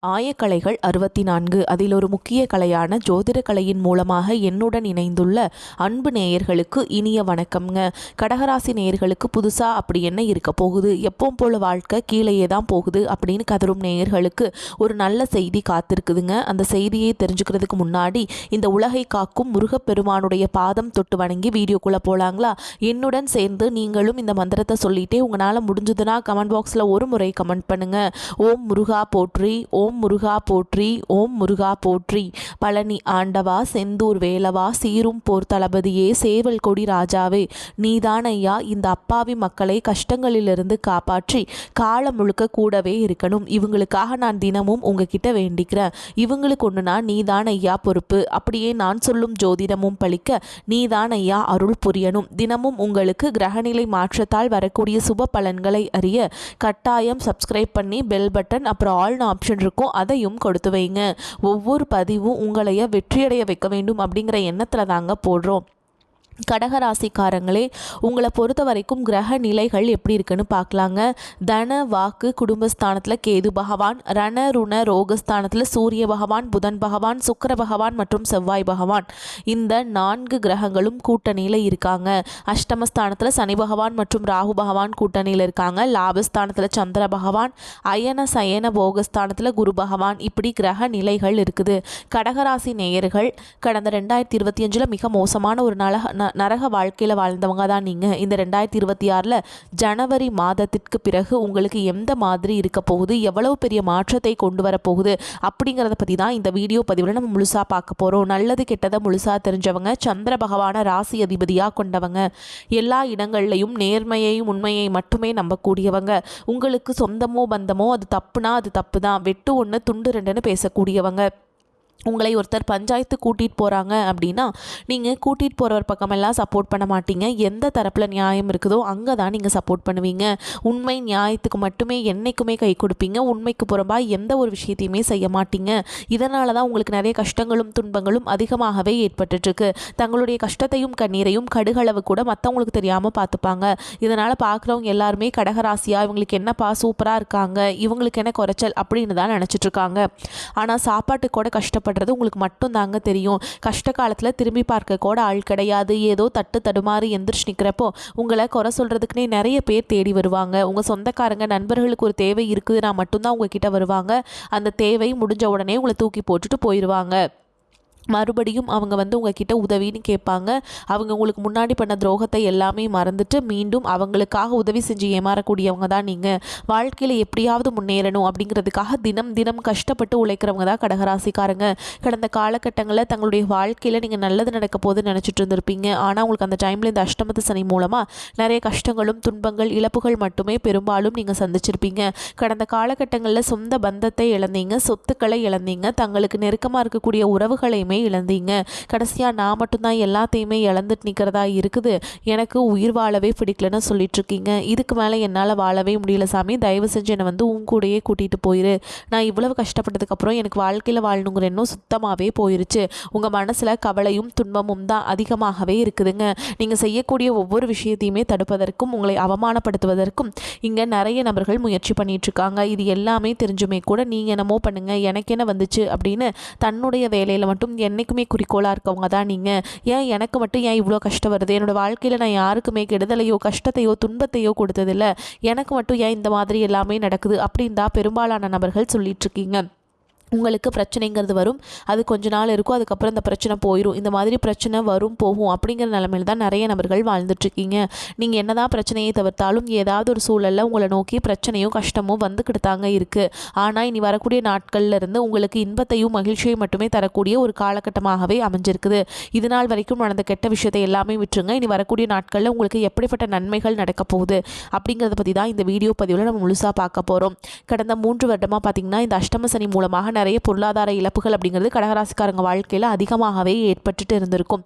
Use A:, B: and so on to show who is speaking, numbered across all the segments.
A: ஆயக்கலைகள் 64 அதில் ஒரு முக்கிய கலையான ஜோதிட கலையின் மூலமாக என்னுடன் இணைந்துள்ள அன்பு நேயர்களுக்கு இனிய வணக்கம்ங்க. கடகராசி நேயர்களுக்கு புதுசாக அப்படி என்ன இருக்க போகுது, எப்பவும் போல வாழ்க்கை கீழேயே தான் போகுது அப்படின்னு கதரும் நேயர்களுக்கு ஒரு நல்ல செய்தி காத்திருக்குதுங்க. அந்த செய்தியை தெரிஞ்சுக்கிறதுக்கு முன்னாடி இந்த உலகை காக்கும் முருகப்பெருமானுடைய பாதம் தொட்டு வணங்கி வீடியோக்குள்ளே போகலாங்களா? என்னுடன் சேர்ந்து நீங்களும் இந்த மந்திரத்தை சொல்லிட்டே உங்களால் முடிஞ்சதுன்னா கமெண்ட் பாக்ஸில் ஒரு முறை கமெண்ட் பண்ணுங்கள். ஓம் முருகா போற்றி, ஓம் முருகா போற்றி, ஓம் முருகா போற்றி. பழனி ஆண்டவா, செந்தூர் வேலவா, சீரும் போர் தளபதியே, சேவல் கொடி ராஜாவே, நீதான் ஐயா இந்த அப்பாவி மக்களை கஷ்டங்களிலிருந்து காப்பாற்றி காலம் முழுக்க கூடவே இருக்கணும். இவங்களுக்காக நான் தினமும் உங்ககிட்ட வேண்டிக்கிறேன். இவங்களுக்கு ஒன்றுனா நீதான் ஐயா பொறுப்பு. அப்படியே நான் சொல்லும் ஜோதிடமும் பழிக்க நீதான் ஐயா அருள் புரியணும். தினமும் உங்களுக்கு கிரகநிலை மாற்றத்தால் வரக்கூடிய சுப பலன்களை அறிய கட்டாயம் சப்ஸ்கிரைப் பண்ணி பெல் பட்டன் அப்புறம் ஆல்னு ஆப்ஷன் இருக்கும், அதையும் கொடுத்து வைங்க. ஒவ்வொரு பதிவும் உங்களைய வெற்றியடைய வைக்க வேண்டும் அப்படிங்கிற எண்ணத்தில் தாங்க போடுறோம். கடகராசிக்காரங்களே, உங்களை பொறுத்த வரைக்கும் கிரக நிலைகள் எப்படி இருக்குன்னு பார்க்கலாங்க. தன வாக்கு குடும்பஸ்தானத்தில் கேது பகவான், ரண ருண ரோகஸ்தானத்தில் சூரிய பகவான், புதன் பகவான், சுக்கிர பகவான் மற்றும் செவ்வாய் பகவான், இந்த 4 கிரகங்களும் கூட்டணியில் இருக்காங்க. அஷ்டமஸ்தானத்தில் சனி பகவான் மற்றும் ராகு பகவான் கூட்டணியில் இருக்காங்க. லாபஸ்தானத்தில் சந்திர பகவான், அயன சயன போகஸ்தானத்தில் குரு பகவான், இப்படி கிரக நிலைகள் இருக்குது. கடகராசி நேயர்கள் கடந்த 2025 மிக மோசமான ஒரு நரக வாழ்க்கையில் வாழ்ந்தவங்க தான் நீங்கள். இந்த 2026 ஜனவரி மாதத்திற்கு பிறகு உங்களுக்கு எந்த மாதிரி இருக்க போகுது, எவ்வளவு பெரிய மாற்றத்தை கொண்டு வரப்போகுது அப்படிங்கிறத பற்றி தான் இந்த வீடியோ பதிவில் நம்ம முழுசாக பார்க்க போகிறோம். நல்லது கெட்டதை முழுசாக தெரிஞ்சவங்க, சந்திர பகவான ராசி அதிபதியாக கொண்டவங்க, எல்லா இடங்கள்லையும் நேர்மையையும் உண்மையை மட்டுமே நம்பக்கூடியவங்க, உங்களுக்கு சொந்தமோ பந்தமோ அது தப்புனா அது தப்பு தான், வெட்டு ஒன்று துண்டு ரெண்டுன்னு பேசக்கூடியவங்க. உங்களை ஒருத்தர் பஞ்சாயத்து கூட்டிகிட்டு போகிறாங்க அப்படின்னா நீங்கள் கூட்டிகிட்டு போகிறவர் பக்கமெல்லாம் சப்போர்ட் பண்ண மாட்டீங்க. எந்த தரப்பில் நியாயம் இருக்குதோ அங்கே தான் நீங்கள் சப்போர்ட் பண்ணுவீங்க. உண்மை நியாயத்துக்கு மட்டுமே என்றைக்குமே கை கொடுப்பீங்க. உண்மைக்கு புறம்பாக எந்த ஒரு விஷயத்தையுமே செய்ய மாட்டீங்க. இதனால தான் உங்களுக்கு நிறைய கஷ்டங்களும் துன்பங்களும் அதிகமாகவே ஏற்பட்டுருக்கு. தங்களுடைய கஷ்டத்தையும் கண்ணீரையும் கடுகளவு கூட மற்றவங்களுக்கு தெரியாமல் பார்த்துப்பாங்க. இதனால் பார்க்குறவங்க எல்லாருமே கடகராசியாக இவங்களுக்கு என்னப்பா சூப்பராக இருக்காங்க, இவங்களுக்கு என்ன குறைச்சல் அப்படின்னு தான் நினச்சிட்ருக்காங்க. ஆனால் சாப்பாட்டுக்கு கூட கஷ்டப்பட்டு உங்களுக்கு மட்டும் தாங்க தெரியும். கஷ்ட காலத்தில் திரும்பி பார்க்க கூட ஆள் கிடையாது. ஏதோ தட்டு தடுமாறி எந்திரிச்சு நிற்கிறப்போ உங்களை குறை சொல்கிறதுக்குனே நிறைய பேர் தேடி வருவாங்க. உங்கள் சொந்தக்காரங்க நண்பர்களுக்கு ஒரு தேவை இருக்குதுன்னா மட்டும்தான் உங்ககிட்ட வருவாங்க. அந்த தேவை முடிஞ்ச உடனே உங்களை தூக்கி போட்டுட்டு போயிடுவாங்க. மறுபடியும் அவங்க உங்ககிட்ட உதவின்னு கேட்பாங்க. அவங்க உங்களுக்கு முன்னாடி பண்ண துரோகத்தை எல்லாமே மறந்துட்டு மீண்டும் அவங்களுக்காக உதவி செஞ்சு ஏமாறக்கூடியவங்க தான் நீங்கள். வாழ்க்கையில் எப்படியாவது முன்னேறணும் அப்படிங்கிறதுக்காக தினம் தினம் கஷ்டப்பட்டு உழைக்கிறவங்க தான் கடகராசிக்காரங்க. கடந்த காலகட்டங்களில் தங்களுடைய வாழ்க்கையில் நீங்கள் நல்லது நடக்க போதுன்னு நினச்சிட்டு இருந்திருப்பீங்க. ஆனால் உங்களுக்கு அந்த டைமில் இந்த அஷ்டமத்து சனி மூலமாக நிறைய கஷ்டங்களும் துன்பங்கள் இழப்புகள் மட்டுமே பெரும்பாலும் நீங்கள் சந்திச்சிருப்பீங்க. கடந்த காலகட்டங்களில் சொந்த பந்தத்தை இழந்தீங்க, சொத்துக்களை இழந்தீங்க, தங்களுக்கு நெருக்கமாக இருக்கக்கூடிய உறவுகளையுமே இழந்தீங்க. கடைசியாக நான் மட்டும்தான் எல்லாத்தையுமே இழந்துட்டு நிற்கிறதா இருக்குது, எனக்கு உயிர் வாழவே பிடிக்கலன்னு சொல்லிட்டு இருக்கீங்க. இதுக்கு மேலே என்னால் வாழவே முடியல சாமி, தயவு செஞ்சு என்னை உன் கூடயே கூட்டிகிட்டு போயிரு. நான் இவ்வளவு கஷ்டப்பட்டதுக்கப்புறம் எனக்கு வாழ்க்கையில் வாழணுங்கிற எண்ணம் சுத்தமாகவே போயிருச்சு. உங்கள் மனசில் கவலையும் துன்பமும் தான் அதிகமாகவே இருக்குதுங்க. நீங்கள் செய்யக்கூடிய ஒவ்வொரு விஷயத்தையுமே தடுப்பதற்கும் உங்களை அவமானப்படுத்துவதற்கும் இங்கே நிறைய நபர்கள் முயற்சி பண்ணிகிட்ருக்காங்க. இது எல்லாமே தெரிஞ்சுமே கூட நீங்கள் என்னமோ பண்ணுங்கள் எனக்கு என்ன வந்துச்சு அப்படின்னு தன்னுடைய வேலையில் மட்டும் என்றைக்குமே குறிக்கோளாக இருக்கவங்க தான் நீங்கள். ஏன் எனக்கு மட்டும் ஏன் இவ்வளோ கஷ்டம் வருது, என்னோடய வாழ்க்கையில் நான் யாருக்குமே கெடுதலையோ கஷ்டத்தையோ துன்பத்தையோ கொடுத்ததில்ல, எனக்கு மட்டும் ஏன் இந்த மாதிரி எல்லாமே நடக்குது அப்படின்னு தான் பெரும்பாலான நபர்கள் சொல்லிகிட்ருக்கீங்க. உங்களுக்கு பிரச்சனைங்கிறது வரும், அது கொஞ்ச நாள் இருக்கும், அதுக்கப்புறம் இந்த பிரச்சனை போயிடும். இந்த மாதிரி பிரச்சனை வரும் போகும் அப்படிங்கிற நிலைமையில் தான் நிறைய நபர்கள் வாழ்ந்துட்டுருக்கீங்க. நீங்கள் என்ன தான் பிரச்சனையை தவிர்த்தாலும் ஏதாவது ஒரு சூழலில் உங்களை நோக்கி பிரச்சனையும் கஷ்டமும் வந்துக்கிட்டு தாங்க இருக்குது. ஆனால் இனி வரக்கூடிய நாட்களில் இருந்து உங்களுக்கு இன்பத்தையும் மகிழ்ச்சியையும் மட்டுமே தரக்கூடிய ஒரு காலகட்டமாகவே அமைஞ்சிருக்குது. இது நாள் வரைக்கும் நடந்த கெட்ட விஷயத்தை எல்லாமே விட்டுருங்க. இனி வரக்கூடிய நாட்களில் உங்களுக்கு எப்படிப்பட்ட நன்மைகள் நடக்க போகுது அப்படிங்கிறத பற்றி தான் இந்த வீடியோ பதிவில் நம்ம முழுசாக பார்க்க போகிறோம். கடந்த 3 வருடமாக பார்த்திங்கன்னா இந்த அஷ்டம சனி மூலமாக நிறைய பொருளாதார இழப்புகள் அப்படிங்கிறது கடகராசிக்காரங்க வாழ்க்கையில் அதிகமாகவே ஏற்பட்டுட்டு இருந்திருக்கும்.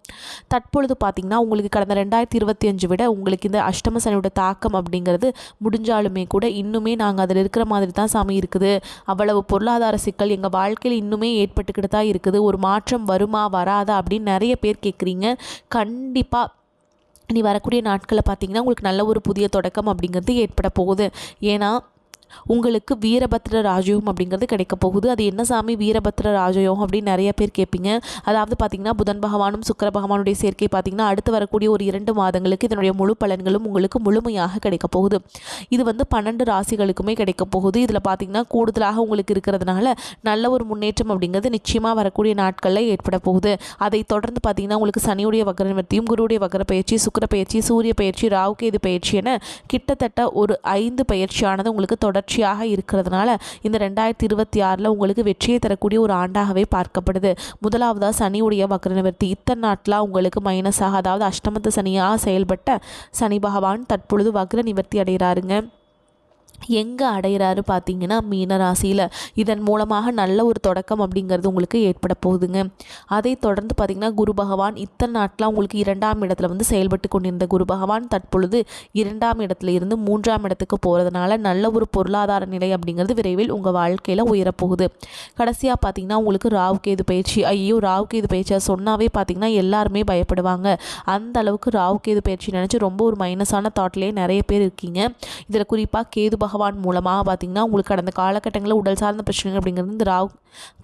A: தற்பொழுது பார்த்திங்கன்னா உங்களுக்கு கடந்த 2025 விட உங்களுக்கு இந்த அஷ்டம சனியோட தாக்கம் அப்படிங்கிறது முடிஞ்சாலுமே கூட இன்னுமே நாங்கள் அதில் இருக்கிற மாதிரி தான் சாமி இருக்குது. அவ்வளவு பொருளாதார சிக்கல் எங்கள் வாழ்க்கையில் இன்னுமே ஏற்பட்டுக்கிட்டு தான் இருக்குது. ஒரு மாற்றம் வருமா வராதா அப்படின்னு நிறைய பேர் கேட்குறீங்க. கண்டிப்பாக இனி வரக்கூடிய நாட்களில் பார்த்திங்கன்னா உங்களுக்கு நல்ல ஒரு புதிய தொடக்கம் அப்படிங்கிறது ஏற்பட போகுது. ஏன்னா உங்களுக்கு வீரபத்ர ராஜயோகம் அப்படிங்கிறது கிடைக்க போகுது. அது என்ன சாமி வீரபத்ர ராஜயோகம் அப்படின்னு நிறைய பேர் கேட்பீங்க. அதாவது பார்த்திங்கன்னா புதன் பகவானும் சுக்கிர பகவானுடைய சேர்க்கை பார்த்திங்கன்னா அடுத்து வரக்கூடிய ஒரு 2 மாதங்களுக்கு இதனுடைய முழு பலன்களும் உங்களுக்கு முழுமையாக கிடைக்க போகுது. இது வந்து 12 ராசிகளுக்குமே கிடைக்க போகுது. இதில் பார்த்திங்கன்னா கூடுதலாக உங்களுக்கு இருக்கிறதுனால நல்ல ஒரு முன்னேற்றம் அப்படிங்கிறது நிச்சயமாக வரக்கூடிய நாட்களில் ஏற்பட போகுது. அதை தொடர்ந்து பார்த்திங்கன்னா உங்களுக்கு சனியுடைய வக்ர நிவர்த்தியும், குருவுடைய வக்ர பயிற்சி, சுக்கிர பயிற்சி, சூரிய பயிற்சி, ராகு கேது பயிற்சி என கிட்டத்தட்ட ஒரு 5 பயிற்சியானது உங்களுக்கு தொடர்ச்சியாக இருக்கிறதுனால இந்த 2026 உங்களுக்கு வெற்றியை தரக்கூடிய ஒரு ஆண்டாகவே பார்க்கப்படுது. முதலாவதா சனியுடைய வக்ர நிவர்த்தி. இத்தனை நாட்களாக உங்களுக்கு மைனஸாக, அதாவது அஷ்டமத்து சனியாக செயல்பட்ட சனி பகவான் தற்பொழுது வக்ர நிவர்த்தி அடைகிறாருங்க. எங்கே அடைகிறாரு பார்த்தீங்கன்னா மீன ராசியில். இதன் மூலமாக நல்ல ஒரு தொடக்கம் அப்படிங்கிறது உங்களுக்கு ஏற்பட போகுதுங்க. அதை தொடர்ந்து பார்த்திங்கன்னா குரு பகவான் இத்தனை நாட்களாக உங்களுக்கு 2ஆம் இடத்துல வந்து செயல்பட்டு கொண்டிருந்த குரு பகவான் தற்பொழுது 2ஆம் இடத்துல இருந்து 3ஆம் இடத்துக்கு போகிறதுனால நல்ல ஒரு பொருளாதார நிலை அப்படிங்கிறது விரைவில் உங்கள் வாழ்க்கையில் உயரப்போகுது. கடைசியாக பார்த்திங்கன்னா உங்களுக்கு ராகு கேது பயிற்சி. ஐயோ ராகு கேது பயிற்சியை சொன்னாவே பார்த்திங்கன்னா எல்லாருமே பயப்படுவாங்க. அந்த அளவுக்கு ராகு கேது பயிற்சி நினச்சி ரொம்ப ஒரு மைனஸான தாட்லேயே நிறைய பேர் இருக்கீங்க. இதில் குறிப்பாக கேது பகவான் மூலமாக பார்த்திங்கன்னா உங்களுக்கு கடந்த காலகட்டங்களில் உடல் சார்ந்த பிரச்சனைகள் அப்படிங்கிறது இந்த ராகு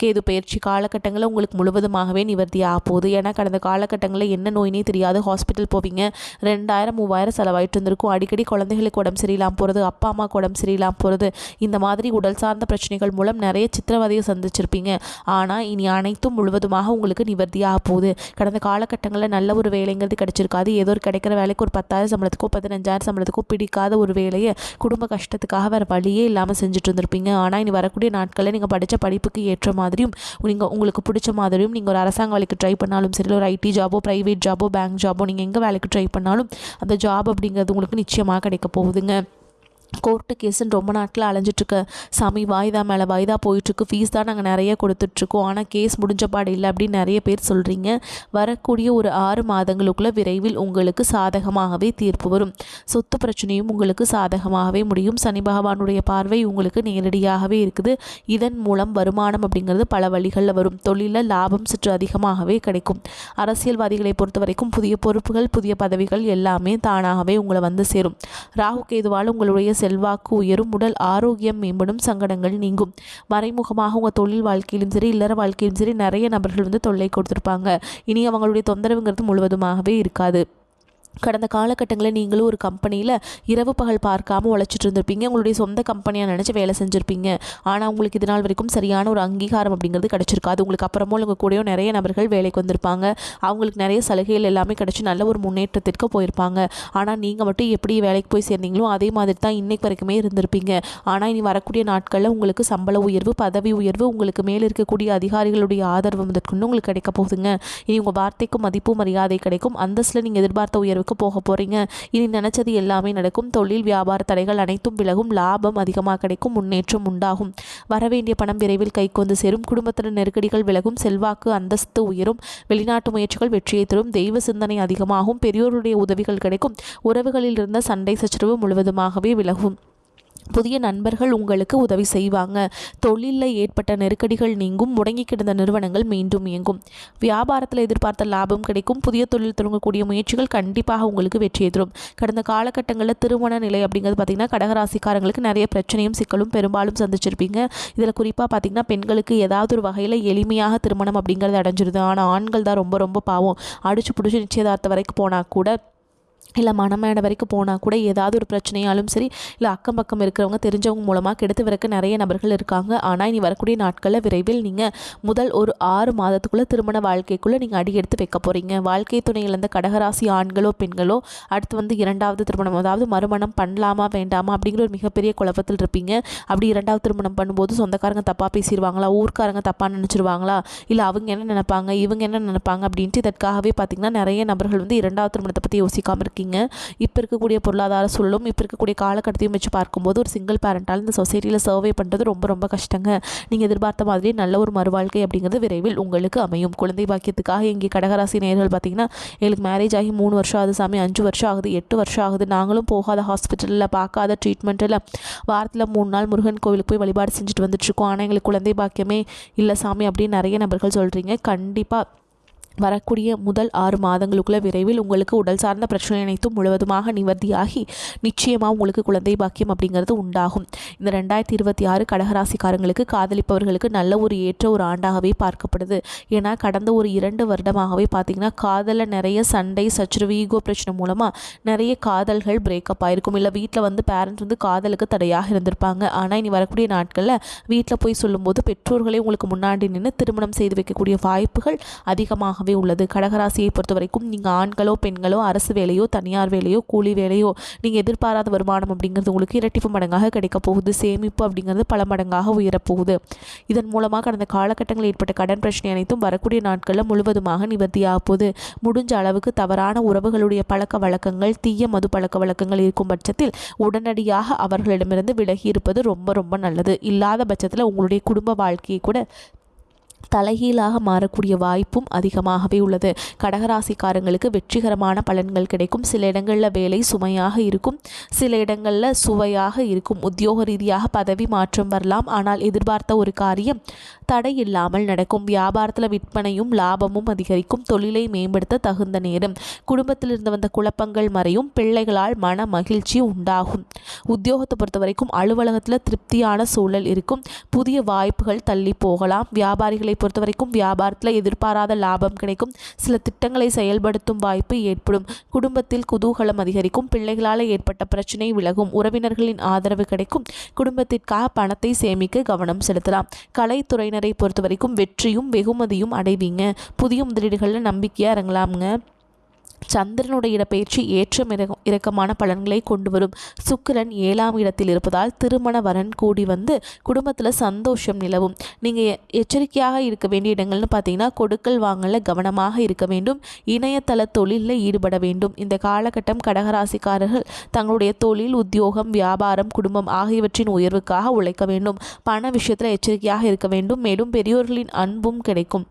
A: கேது பயிற்சி காலகட்டங்களில் உங்களுக்கு முழுவதுமாகவே நிவர்த்தி ஆக போகுது. ஏன்னா கடந்த காலகட்டங்களில் என்ன நோயினே தெரியாது, ஹாஸ்பிட்டல் போவீங்க, 2000-3000 செலவாயிட்டு இருந்திருக்கும். அடிக்கடி குழந்தைகளுக்கு உடம்பு சரியில்லாமல் போகிறது, அப்பா அம்மாவுக்கு உடம்பு சரியில்லாமல் போகிறது, இந்த மாதிரி உடல் சார்ந்த பிரச்சனைகள் மூலம் நிறைய சித்திரவதையை சந்திச்சிருப்பீங்க. ஆனால் இனி அனைத்தும் முழுவதுமாக உங்களுக்கு நிவர்த்தி ஆக போகுது. கடந்த காலகட்டங்களில் நல்ல ஒரு வேலைங்கிறது கிடைச்சிருக்காது. ஏதோ ஒரு கிடைக்கிற வேலைக்கு ஒரு 10,000 சம்பளத்துக்கோ 15,000 சம்பளத்துக்கோ பிடிக்காத ஒரு வேலையை குடும்ப கஷ்டத்துக்காக வேறு வழியே இல்லாமல் செஞ்சுட்டு இருந்திருப்பீங்க. ஆனால் இனி வரக்கூடிய நாட்களில் நீங்கள் படித்த படிப்புக்கு ஏற்ற மாதிரியும் உங்களுக்கு பிடிச்ச மாதிரியும் நீங்கள் ஒரு அரசாங்க வேலைக்கு ட்ரை பண்ணாலும் சரி, ஒரு ஐடி ஜாபோ, ப்ரைவேட் ஜாபோ, பேங்க் ஜாபோ, நீங்கள் எங்கே வேலைக்கு ட்ரை பண்ணாலும் அந்த ஜாப் அப்படிங்கிறது உங்களுக்கு நிச்சயமாக கிடைக்க போகுதுங்க. கோர்ட்டு கேஸுன்னு ரொம்ப நாட்டில் அலைஞ்சிட்ருக்க சாமி, வாய்தா மேலே வாய்தா போயிட்டுருக்கு, ஃபீஸ் தான் நாங்கள் நிறைய கொடுத்துட்ருக்கோம், ஆனால் கேஸ் முடிஞ்ச பாடு இல்லை அப்படின்னு நிறைய பேர் சொல்கிறீங்க. வரக்கூடிய ஒரு 6 மாதங்களுக்குள்ள விரைவில் உங்களுக்கு சாதகமாகவே தீர்ப்பு வரும். சொத்து பிரச்சனையும் உங்களுக்கு சாதகமாகவே முடியும். சனி பகவானுடைய பார்வை உங்களுக்கு நேரடியாகவே இருக்குது. இதன் மூலம் வருமானம் அப்படிங்கிறது பல வழிகளில் வரும். தொழிலில் லாபம் சற்று அதிகமாகவே கிடைக்கும். அரசியல்வாதிகளை பொறுத்த வரைக்கும் புதிய பொறுப்புகள், புதிய பதவிகள் எல்லாமே தானாகவே உங்களை வந்து சேரும். ராகு கேதுவால் உங்களுடைய செல்வாக்கு உயரும், உடல் ஆரோக்கியம் மேம்படும், சங்கடங்கள் நீங்கும். மறைமுகமாக உங்கள் தொழில் வாழ்க்கையிலும் சரி, இல்லற வாழ்க்கையிலும் சரி நிறைய நபர்கள் வந்து தொல்லை கொடுத்துருப்பாங்க. இனி அவங்களுடைய தொந்தரவுங்கிறது முழுவதுமாகவே இருக்காது. கடந்த காலகட்டங்களில் நீங்களும் ஒரு கம்பெனியில் இரவு பகல் பார்க்காம உழைச்சிட்டு இருந்திருப்பீங்க. உங்களுடைய சொந்த கம்பெனியாக நினச்சி வேலை செஞ்சுருப்பீங்க. ஆனால் உங்களுக்கு இது நாள் வரைக்கும் சரியான ஒரு அங்கீகாரம் அப்படிங்கிறது கிடச்சிருக்காது. உங்களுக்கு அப்புறமோ உங்கள் கூடயும் நிறைய நபர்கள் வேலைக்கு வந்திருப்பாங்க. அவங்களுக்கு நிறைய சலுகைகள் எல்லாமே கிடச்சி நல்ல ஒரு முன்னேற்றத்திற்கு போயிருப்பாங்க. ஆனால் நீங்கள் மட்டும் எப்படி வேலைக்கு போய் சேர்ந்தீங்களோ அதே மாதிரி தான் இன்னைக்கு வரைக்குமே இருந்திருப்பீங்க. ஆனால் இனி வரக்கூடிய நாட்களில் உங்களுக்கு சம்பள உயர்வு, பதவி உயர்வு, உங்களுக்கு மேலே இருக்கக்கூடிய அதிகாரிகளுடைய ஆதரவு முதற்கொண்டு உங்களுக்கு கிடைக்க போகுதுங்க. இனி உங்கள் வார்த்தைக்கும் மதிப்பு மரியாதை கிடைக்கும். அந்தஸ்தில் நீங்கள் எதிர்பார்த்த உயர்வு போக போறீங்க. இனி நினைச்சது எல்லாமே நடக்கும். தொழில் வியாபார தடைகள் அனைத்தும் விலகும். லாபம் அதிகமாக கிடைக்கும். முன்னேற்றம் உண்டாகும். வரவேண்டிய பணம் விரைவில் கைக்கு வந்து சேரும். குடும்பத்தினர் நெருக்கடிகள் விலகும். செல்வாக்கு அந்தஸ்து உயரும். வெளிநாட்டு முயற்சிகள் வெற்றியை தரும். தெய்வ சிந்தனை அதிகமாகும். பெரியோருடைய உதவிகள் கிடைக்கும். உறவுகளில் இருந்த சண்டை சச்சரவு முழுவதுமாகவே விலகும். புதிய நண்பர்கள் உங்களுக்கு உதவி செய்வாங்க. தொழிலில் ஏற்பட்ட நெருக்கடிகள் நீங்கும். முடங்கி கிடந்த நிறுவனங்கள் மீண்டும் இயங்கும். வியாபாரத்தில் எதிர்பார்த்த லாபம் கிடைக்கும். புதிய தொழில் தொடங்கக்கூடிய முயற்சிகள் கண்டிப்பாக உங்களுக்கு வெற்றியை தரும். கடந்த காலகட்டங்களில் திருமண நிலை அப்படிங்கிறது பார்த்திங்கன்னா கடகராசிக்காரங்களுக்கு நிறைய பிரச்சனையும் சிக்கலும் பெரும்பாலும் சந்திச்சிருப்பீங்க. இதில் குறிப்பாக பார்த்திங்கன்னா பெண்களுக்கு ஏதாவது ஒரு வகையில் எளிமையாக திருமணம் அப்படிங்கிறது அடைஞ்சிருது. ஆனால் ஆண்கள் தான் ரொம்ப ரொம்ப பாவம். அடிச்சு பிடிச்சி நிச்சயதார்த்தம் வரைக்கும் போனால் கூட, இல்லை மணமேடை வரைக்கும் போனால் கூட ஏதாவது ஒரு பிரச்சனையாலும் சரி, இல்லை அக்கம் பக்கம் இருக்கிறவங்க தெரிஞ்சவங்க மூலமாக கெடுத்து விறக்க நிறைய நபர்கள் இருக்காங்க. ஆனால் இனி வரக்கூடிய நாட்களில் விரைவில் நீங்கள் முதல் ஒரு 6 மாதத்துக்குள்ளே திருமண வாழ்க்கைக்குள்ளே நீங்கள் அடி எடுத்து வைக்க போகிறீங்க. வாழ்க்கை துணை இழந்த கடகராசி ஆண்களோ பெண்களோ அடுத்து வந்து 2வது திருமணம், அதாவது மறுமணம் பண்ணலாமா வேண்டாமா அப்படிங்கிற ஒரு மிகப்பெரிய குழப்பத்தில் இருப்பீங்க. அப்படி 2வது திருமணம் பண்ணும்போது சொந்தக்காரங்க தப்பாக பேசிடுவாங்களா, ஊர்க்காரங்க தப்பாக நினச்சிருவாங்களா, இல்லை அவங்க என்ன நினைப்பாங்க, இவங்க என்ன நினைப்பாங்க அப்படின்ட்டு இதற்காகவே பார்த்திங்கன்னா நிறைய நபர்கள் வந்து 2வது திருமணத்தை பற்றி யோசிக்காமல் இருக்கீங்க. இப்போ இருக்கக்கூடிய பொருளாதார சூழலும் இப்போ இருக்கக்கூடிய காலகட்டத்தையும் வச்சு பார்க்கும்போது ஒரு சிங்கிள் பேரண்டால் இந்த சொசைட்டியில் சர்வே பண்ணுறது ரொம்ப ரொம்ப கஷ்டங்க. நீங்கள் எதிர்பார்த்த மாதிரி நல்ல ஒரு மறுவாழ்க்கை அப்படிங்கிறது விரைவில் உங்களுக்கு அமையும். குழந்தை பாக்கியத்துக்காக இங்கே கடகராசி நேயர்கள் பார்த்திங்கன்னா, எங்களுக்கு மேரேஜ் ஆகி 3 வருஷம் ஆகுது சாமி, 5 வருஷம் ஆகுது, 8 வருஷம் ஆகுது, நாங்களும் போகாத ஹாஸ்பிட்டலில் பார்க்காத ட்ரீட்மெண்ட்டில் வாரத்தில் 3 நாள் முருகன் கோவிலுக்கு போய் வழிபாடு செஞ்சுட்டு வந்துட்டுருக்கோம், ஆனால் எங்களுக்கு குழந்தை பாக்கியமே இல்லை சாமி அப்படின்னு நிறைய நபர்கள் சொல்கிறீங்க. கண்டிப்பாக வரக்கூடிய முதல் 6 மாதங்களுக்குள்ள விரைவில் உங்களுக்கு உடல் சார்ந்த பிரச்சனை அனைத்தும் முழுவதுமாக நிவர்த்தியாகி நிச்சயமாக உங்களுக்கு குழந்தை பாக்கியம் அப்படிங்கிறது உண்டாகும். இந்த 2026 கடகராசிக்காரங்களுக்கு காதலிப்பவர்களுக்கு நல்ல ஒரு ஏற்ற ஒரு ஆண்டாகவே பார்க்கப்படுது. ஏன்னா கடந்த ஒரு 2 வருடமாகவே பார்த்திங்கன்னா காதலில் நிறைய சண்டை சச்சரவு ஈகோ பிரச்சனை மூலமாக நிறைய காதல்கள் பிரேக்கப் ஆகிருக்கும். இல்லை வீட்டில் பேரண்ட்ஸ் காதலுக்கு தடையாக இருந்திருப்பாங்க. ஆனால் இனி வரக்கூடிய நாட்களில் வீட்டில் போய் சொல்லும்போது பெற்றோர்களே உங்களுக்கு முன்னாடி நின்று திருமணம் செய்து வைக்கக்கூடிய வாய்ப்புகள் அதிகமாகவே உள்ளது. கடகராசியை பொறுத்த வரைக்கும் நீங்கள் ஆண்களோ பெண்களோ அரசு வேலையோ தனியார் வேலையோ கூலி வேலையோ நீங்கள் எதிர்பாராத வருமானம் அப்படிங்கிறது உங்களுக்கு இரட்டிப்பு மடங்காக கிடைக்க போகுது. சேமிப்பு அப்படிங்கிறது பல மடங்காக உயரப்போகுது. இதன் மூலமாக கடந்த காலகட்டங்களில் ஏற்பட்ட கடன் பிரச்சனை அனைத்தும் வரக்கூடிய நாட்களில் முழுவதுமாக நிவர்த்தியாக போகுது. முடிஞ்ச அளவுக்கு தவறான உறவுகளுடைய பழக்க வழக்கங்கள் தீய மது பழக்க வழக்கங்கள் இருக்கும் பட்சத்தில் உடனடியாக அவர்களிடமிருந்து விலகி இருப்பது ரொம்ப ரொம்ப நல்லது. இல்லாத பட்சத்தில் உங்களுடைய குடும்ப வாழ்க்கையை கூட தலைகீழாக மாறக்கூடிய வாய்ப்பும் அதிகமாகவே உள்ளது. கடகராசிக்காரங்களுக்கு வெற்றிகரமான பலன்கள் கிடைக்கும். சில இடங்களில் வேலை சுமையாக இருக்கும், சில இடங்களில் சுவையாக இருக்கும். உத்தியோக ரீதியாக பதவி மாற்றம் வரலாம். ஆனால் எதிர்பார்த்த ஒரு காரியம் தடை இல்லாமல் நடக்கும். வியாபாரத்தில் விற்பனையும் லாபமும் அதிகரிக்கும். தொழிலை மேம்படுத்த தகுந்த நேரம். குடும்பத்திலிருந்து வந்த குழப்பங்கள் மறையும். பிள்ளைகளால் மன மகிழ்ச்சி உண்டாகும். உத்தியோகத்தை பொறுத்த வரைக்கும் அலுவலகத்தில் திருப்தியான சூழல் இருக்கும். புதிய வாய்ப்புகள் தள்ளி போகலாம். வியாபாரிகளை பொறுத்த வரைக்கும் வியாபாரத்தில் எதிர்பாராத லாபம் கிடைக்கும். சில திட்டங்களை செயல்படுத்தும் வாய்ப்பு ஏற்படும். குடும்பத்தில் குதூகலம் அதிகரிக்கும். பிள்ளைகளால் ஏற்பட்ட பிரச்சனை விலகும். உறவினர்களின் ஆதரவு கிடைக்கும். குடும்பத்திற்காக பணத்தை சேமிக்க கவனம் செலுத்தலாம். கலைத்துறையினரை பொறுத்த வரைக்கும் வெற்றியும் வெகுமதியும் அடைவீங்க. புதிய முதலீடுகளில் நம்பிக்கையாக இறங்கலாம்ங்க. சந்திரனுடைய இடப்பெயர்ச்சி ஏற்றம் இறக்கமான பலன்களை கொண்டு வரும். சுக்கிரன் 7ஆம் இடத்தில் இருப்பதால் திருமண வரன் கூடி வந்து குடும்பத்தில் சந்தோஷம் நிலவும். நீங்கள் எச்சரிக்கையாக இருக்க வேண்டிய இடங்கள்னு பார்த்தீங்கன்னா கொடுக்கல் வாங்கல கவனமாக இருக்க வேண்டும். இணையதள தொழிலில் ஈடுபட வேண்டும். இந்த காலகட்டம் கடகராசிக்காரர்கள் தங்களுடைய தொழில் உத்தியோகம் வியாபாரம் குடும்பம் ஆகியவற்றின் உயர்வுக்காக உழைக்க வேண்டும். பண விஷயத்தில் எச்சரிக்கையாக இருக்க வேண்டும். மேலும் பெரியோர்களின் அன்பும் கிடைக்கும்.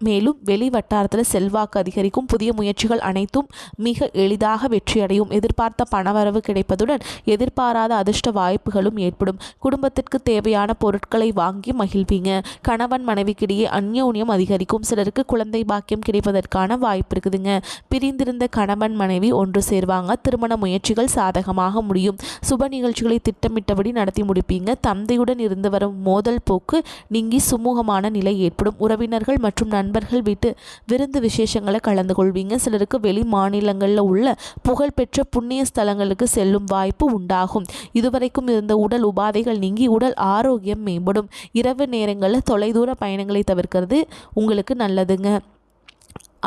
A: மேலும் வெளி வட்டாரத்தில் செல்வாக்கு அதிகரிக்கும். புதிய முயற்சிகள் அனைத்தும் மிக எளிதாக வெற்றியடையும். எதிர்பார்த்த பணவரவு கிடைப்பதுடன் எதிர்பாராத அதிர்ஷ்ட வாய்ப்புகளும் ஏற்படும். குடும்பத்திற்கு தேவையான பொருட்களை வாங்கி மகிழ்வீங்க. கணவன் மனைவிக்கிடையே அந்யோன்யம் அதிகரிக்கும். சிலருக்கு குழந்தை பாக்கியம் கிடைப்பதற்கான வாய்ப்பு இருக்குதுங்க. பிரிந்திருந்த கணவன் மனைவி ஒன்று சேர்வாங்க. திருமண முயற்சிகள் சாதகமாக முடியும். சுப நிகழ்ச்சிகளை திட்டமிட்டபடி நடத்தி முடிப்பீங்க. தந்தையுடன் இருந்து வரும் மோதல் போக்கு நீங்கி சுமூகமான நிலை ஏற்படும். உறவினர்கள் மற்றும் நண்பர்கள் வீட்டு விருந்து விசேஷங்களை கலந்து கொள்வீங்க. சிலருக்கு வெளி மாநிலங்களில் உள்ள புகழ்பெற்ற புண்ணிய ஸ்தலங்களுக்கு செல்லும் வாய்ப்பு உண்டாகும். இதுவரைக்கும் இருந்த உடல் உபாதைகள் நீங்கி உடல் ஆரோக்கியம் மேம்படும். இரவு நேரங்களில் தொலைதூர பயணங்களை தவிர்க்கிறது உங்களுக்கு நல்லதுங்க.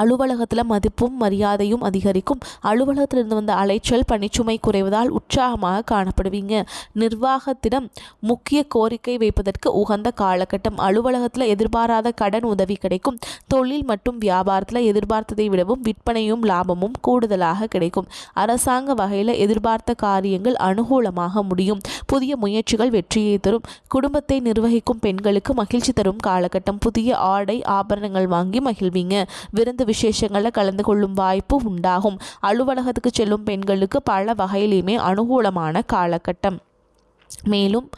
A: அலுவலகத்தில் மதிப்பும் மரியாதையும் அதிகரிக்கும். அலுவலகத்திலிருந்து வந்த அலைச்சல் பணிச்சுமை குறைவதால் உற்சாகமாக காணப்படுவீங்க. நிர்வாகத்திடம் முக்கிய கோரிக்கை வைப்பதற்கு உகந்த காலகட்டம். அலுவலகத்தில் எதிர்பாராத கடன் உதவி கிடைக்கும். தொழில் மற்றும் வியாபாரத்தில் எதிர்பார்த்ததை விடவும் விற்பனையும் லாபமும் கூடுதலாக கிடைக்கும். அரசாங்க வகையில் எதிர்பார்த்த காரியங்கள் அனுகூலமாக முடியும். புதிய முயற்சிகள் வெற்றியை தரும். குடும்பத்தை நிர்வகிக்கும் பெண்களுக்கு மகிழ்ச்சி தரும் காலகட்டம். புதிய ஆடை ஆபரணங்கள் வாங்கி மகிழ்வீங்க. விருந்து விசேஷங்களில் கலந்து கொள்ளும் வாய்ப்பு உண்டாகும். அலுவலகத்துக்கு செல்லும் பெண்களுக்கு பல வகையிலுமே அனுகூலமான காலகட்டம். மேலும்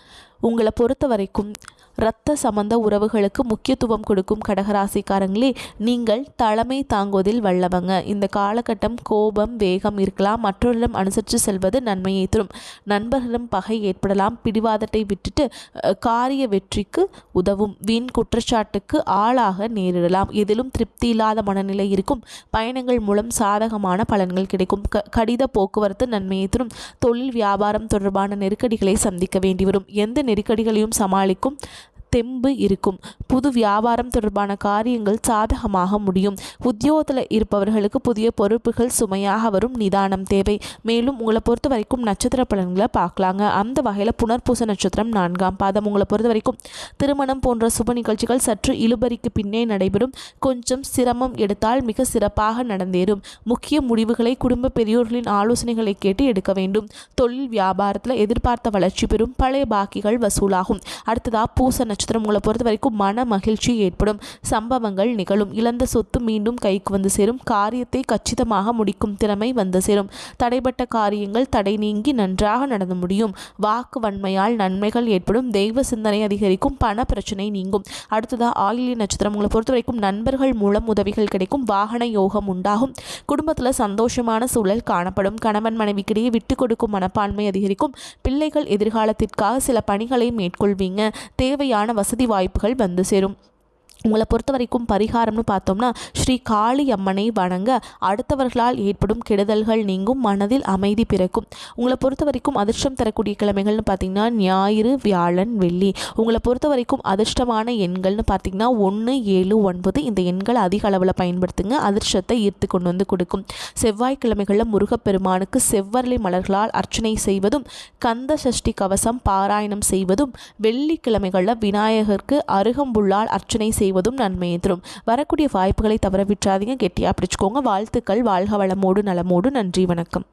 A: உங்களை பொறுத்த வரைக்கும் இரத்த சம்பந்த உறவுகளுக்கு முக்கியத்துவம் கொடுக்கும் கடகராசிக்காரங்களே நீங்கள் தலைமை தாங்குவதில் வல்லவங்க. இந்த காலகட்டம் கோபம் வேகம் இருக்கலாம். மற்றவரிடம் அனுசரித்து செல்வது நன்மையை தரும். நண்பர்களிடம் பகை ஏற்படலாம். பிடிவாதத்தை விட்டுட்டு காரிய வெற்றிக்கு உதவும். வீண் குற்றச்சாட்டுக்கு ஆளாக நேரிடலாம். எதிலும் திருப்தி இல்லாத மனநிலை இருக்கும். பயணங்கள் மூலம் சாதகமான பலன்கள் கிடைக்கும். கடித போக்குவரத்து நன்மையை தரும். தொழில் வியாபாரம் தொடர்பான நெருக்கடிகளை சந்திக்க வேண்டி வரும். எந்த நெருக்கடிகளையும் சமாளிக்கும் தெம்பு இருக்கும். புது வியாபாரம் தொடர்பான காரியங்கள் சாதகமாக முடியும். உத்தியோகத்தில் இருப்பவர்களுக்கு புதிய பொறுப்புகள் சுமையாக வரும். நிதானம் தேவை. மேலும் உங்களை பொறுத்த வரைக்கும் நட்சத்திர பலன்களை பார்க்கலாங்க. அந்த வகையில் புனர்பூச நட்சத்திரம் 4ஆம் பாதம். உங்களை பொறுத்த வரைக்கும் திருமணம் போன்ற சுப நிகழ்ச்சிகள் சற்று இழுபறிக்கு பின்னே நடைபெறும். கொஞ்சம் சிரமம் எடுத்தால் மிக சிறப்பாக நடந்தேறும். முக்கிய முடிவுகளை குடும்ப பெரியோர்களின் ஆலோசனைகளை கேட்டு எடுக்க வேண்டும். தொழில் வியாபாரத்தில் எதிர்பார்த்த வளர்ச்சி பெறும். பழைய பாக்கிகள் வசூலாகும். அடுத்ததா பூச நட்சத்திரம் உங்களை பொறுத்த வரைக்கும் மன மகிழ்ச்சி ஏற்படும், சம்பவங்கள் நிகழும், இழந்த சொத்து மீண்டும் கைக்கு வந்து சேரும், காரியத்தை கச்சிதமாக முடிக்கும் திறமை வந்து சேரும், தடைப்பட்ட காரியங்கள் தடை நீங்கி நன்றாக நடந்து முடியும், வாக்கு வன்மையால் நன்மைகள் ஏற்படும், தெய்வ சிந்தனை அதிகரிக்கும், பண பிரச்சனை நீங்கும். அடுத்ததாக ஆயில்ய நட்சத்திரம் உங்களை பொறுத்த வரைக்கும் நண்பர்கள் மூலம் உதவிகள் கிடைக்கும், வாகன யோகம் உண்டாகும், குடும்பத்தில் சந்தோஷமான சூழல் காணப்படும், கணவன் மனைவிக்கிடையே விட்டு கொடுக்கும் மனப்பான்மை அதிகரிக்கும், பிள்ளைகள் எதிர்காலத்திற்காக சில பணிகளை மேற்கொள்வீங்க, தேவையான வசதி வாய்ப்புகள் வந்து சேரும். உங்களை பொறுத்த வரைக்கும் பரிகாரம்னு பார்த்தோம்னா ஸ்ரீ காளி அம்மனை வணங்க அடுத்தவர்களால் ஏற்படும் கெடுதல்கள் நீங்கும், மனதில் அமைதி பிறக்கும். உங்களை பொறுத்த வரைக்கும் அதிர்ஷ்டம் தரக்கூடிய கிழமைகள்னு பார்த்தீங்கன்னா ஞாயிறு, வியாழன், வெள்ளி. உங்களை பொறுத்த வரைக்கும் அதிர்ஷ்டமான எண்கள்னு பார்த்தீங்கன்னா 1, 7, 9. இந்த எண்களை அதிக அளவில் பயன்படுத்துங்க, அதிர்ஷ்டத்தை ஈர்த்து கொண்டு வந்து கொடுக்கும். செவ்வாய்க்கிழமைகளில் முருகப்பெருமானுக்கு செவ்வரளி மலர்களால் அர்ச்சனை செய்வதும், கந்த சஷ்டி கவசம் பாராயணம் செய்வதும், வெள்ளிக்கிழமைகளில் விநாயகருக்கு அருகம்புல்லால் அர்ச்சனை செய்வதும் நன்மையை தரும். வரக்கூடிய வாய்ப்புகளை தவற விட்டுறாதீங்க, கெட்டியா பிடிச்சுக்கோங்க. வாழ்த்துக்கள். வாழ்க வளமோடு நலமோடு. நன்றி, வணக்கம்.